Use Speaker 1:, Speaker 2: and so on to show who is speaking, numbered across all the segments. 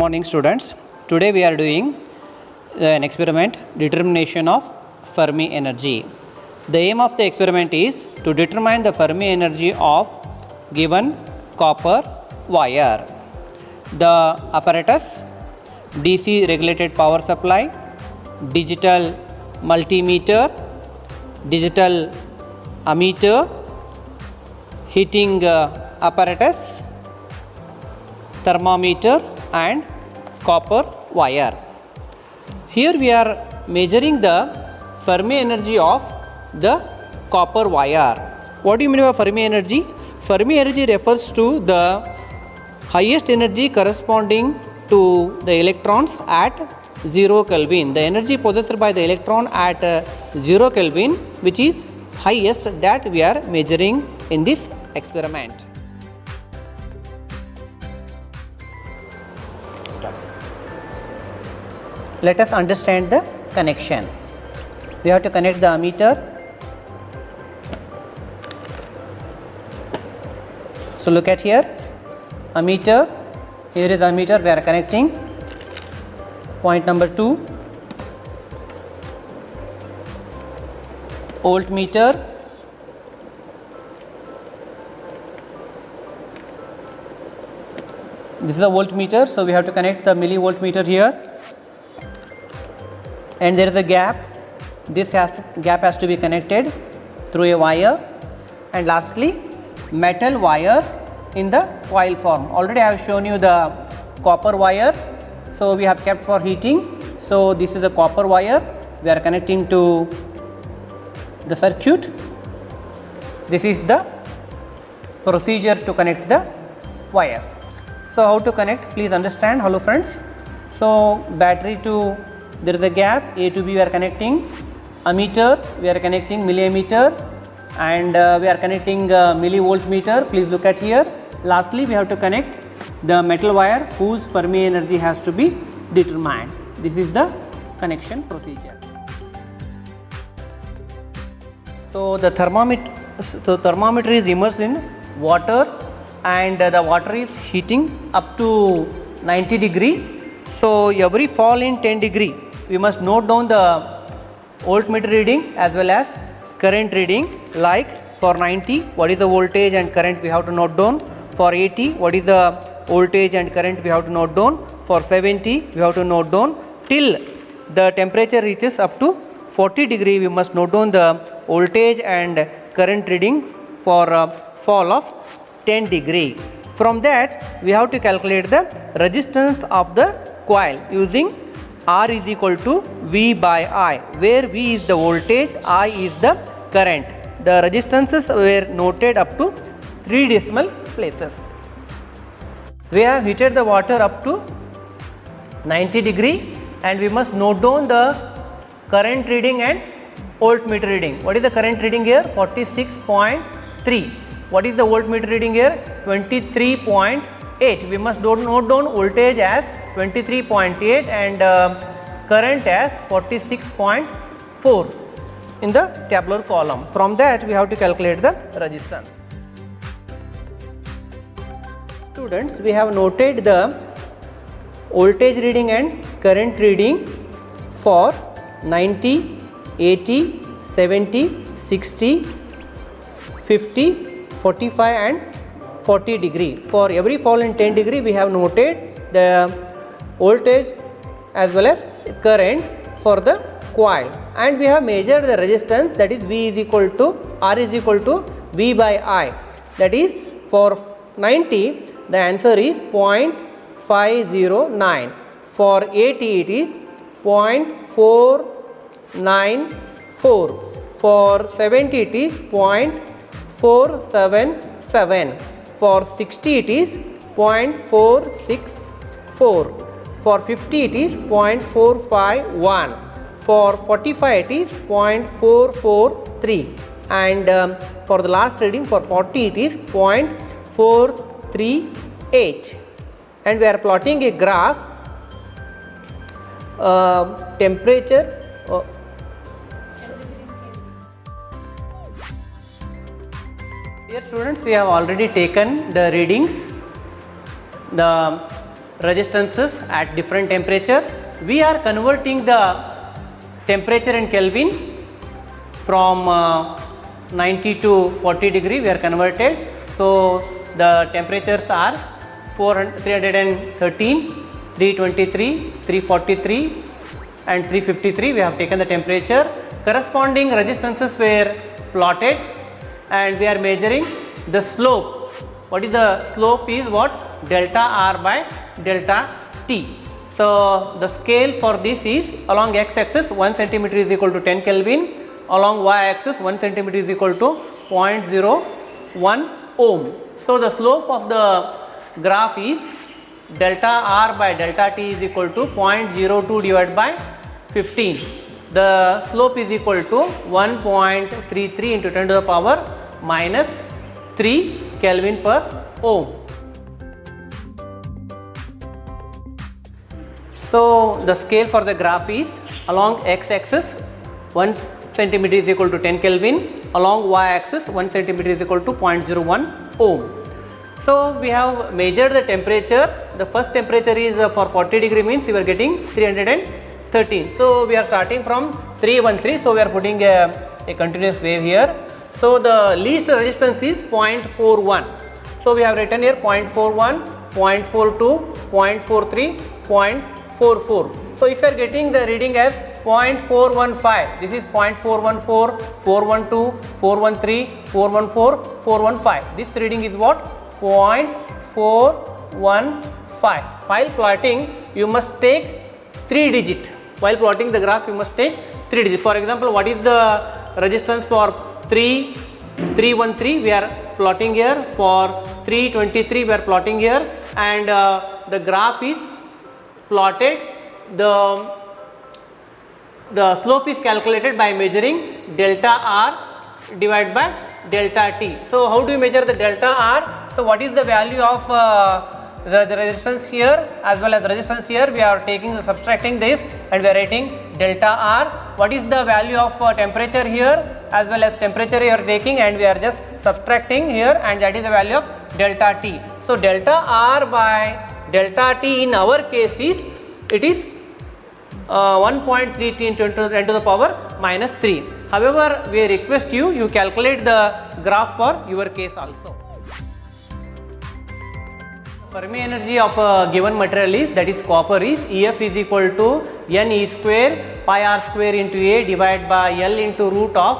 Speaker 1: morning, students. Today we are doing an experiment, determination of Fermi energy. The aim of the experiment is to determine the Fermi energy of given copper wire. The apparatus: DC regulated power supply, digital multimeter, digital ammeter, heating apparatus, thermometer and copper wire. Here we are measuring the Fermi energy of the copper wire. What do you mean by Fermi energy? Fermi energy refers to the highest energy corresponding to the electrons at 0 Kelvin. The energy possessed by the electron at 0 Kelvin, which is highest, that we are measuring in this experiment. Let us understand the connection. We have to connect the ammeter. So look at here, ammeter. Here is ammeter. We are connecting. Point number 2, voltmeter. This is a voltmeter, so we have to connect the millivoltmeter here. And there is a gap. This gap has to be connected through a wire. And lastly, metal wire in the coil form. Already I have shown you the copper wire, so we have kept for heating. So this is a copper wire. We are connecting to the circuit. This is the procedure to connect the wires. So how to connect? Please understand. Hello friends. So battery to, there is a gap, A to B we are connecting, ammeter we are connecting milliammeter, and we are connecting millivoltmeter. Please look at here. Lastly, we have to connect the metal wire whose Fermi energy has to be determined. This is the connection procedure. So the thermometer is immersed in water, and the water is heating up to 90 degree. So every fall in 10 degree, we must note down the voltmeter reading as well as current reading. Like for 90, what is the voltage and current, we have to note down. For 80, what is the voltage and current, we have to note down. For 70, we have to note down. Till the temperature reaches up to 40 degree, we must note down the voltage and current reading for fall of 10 degree. From that, we have to calculate the resistance of the coil using R is equal to V by I, where V is the voltage, I is the current. The resistances were noted up to 3 decimal places. We have heated the water up to 90 degree, and we must note down the current reading and voltmeter reading. What is the current reading here? 46.3. What is the voltmeter reading here? 23.8. We must note down voltage as 23.8 and current as 46.4 in the tabular column. From that, we have to calculate the resistance. Students, we have noted the voltage reading and current reading for 90, 80, 70, 60, 50, 45 and 40 degree. For every fall in 10 degree, we have noted the voltage as well as current for the coil, and we have measured the resistance, that is V is equal to R is equal to V by I. That is for 90, the answer is 0.509. For 80, it is 0.494. For 70, it is 0.477. For 60, it is 0.464. For 50, it is 0.451. For 45, it is 0.443. And for the last reading, for 40, it is 0.438. And we are plotting a graph, temperature. Here students, we have already taken the readings. The resistances at different temperature. We are converting the temperature in Kelvin from 90 to 40 degree, we are converted. So the temperatures are 313, 323, 343 and 353. We have taken the temperature. Corresponding resistances were plotted and we are measuring the slope. What is the slope is what? Delta R by delta T. So the scale for this is along x axis 1 centimeter is equal to 10 Kelvin, along y axis 1 centimeter is equal to 0.01 ohm. So the slope of the graph is delta R by delta T is equal to 0.02 divided by 15. The slope is equal to 1.33 into 10 to the power minus 3 Kelvin per ohm. So the scale for the graph is along x axis 1 centimeter is equal to 10 Kelvin, along y axis 1 centimeter is equal to 0.01 ohm. So we have measured the temperature. The first temperature is for 40 degree means you are getting 313. So we are starting from 313. So we are putting a continuous wave here. So the least resistance is 0.41. So we have written here 0.41, 0.42, 0.43, 0.44. So if you are getting the reading as 0.415, this is 0.414, 412, 413, 414, 415. This reading is what? 0.415. While plotting, you must take 3 digit. While plotting the graph, you must take 3 digit. For example, what is the resistance for 313? We are plotting here. For 323, we are plotting here, and the graph is plotted. The slope is calculated by measuring delta R divided by delta T. So how do you measure the delta R? So what is the value of the resistance here as well as resistance here? We are subtracting this and we are writing delta R. What is the value of temperature here as well as temperature you are taking, and we are just subtracting here, and that is the value of delta T. So delta R by delta T in our case is, it is 1.33 into 10 to the power minus 3. However, we request you calculate the graph for your case also. Fermi energy of a given material is, that is copper, is EF is equal to N E square pi R square into A divided by L into root of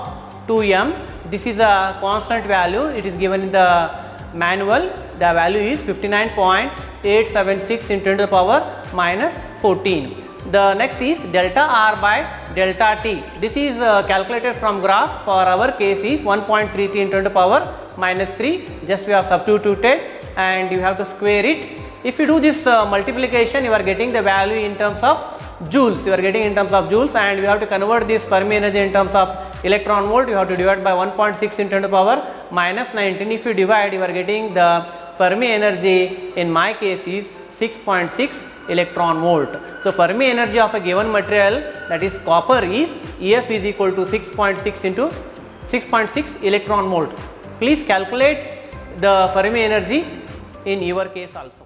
Speaker 1: 2m. This is a constant value. It is given in the manual. The value is 59.876 into 10 to the power minus 14. The next is delta R by delta T. This is calculated from graph. For our case is 1.33 into 10 to the power minus 3. Just we have substituted and you have to square it. If you do this multiplication, you are getting the value in terms of joules. You are getting in terms of joules, and we have to convert this Fermi energy in terms of electron volt. You have to divide by 1.6 into 10 to the power minus 19. If you divide, you are getting the Fermi energy in my case is 6.6 electron volt. So Fermi energy of a given material, that is copper, is EF is equal to 6.6 into 6.6 electron volt. Please calculate the Fermi energy in your case also.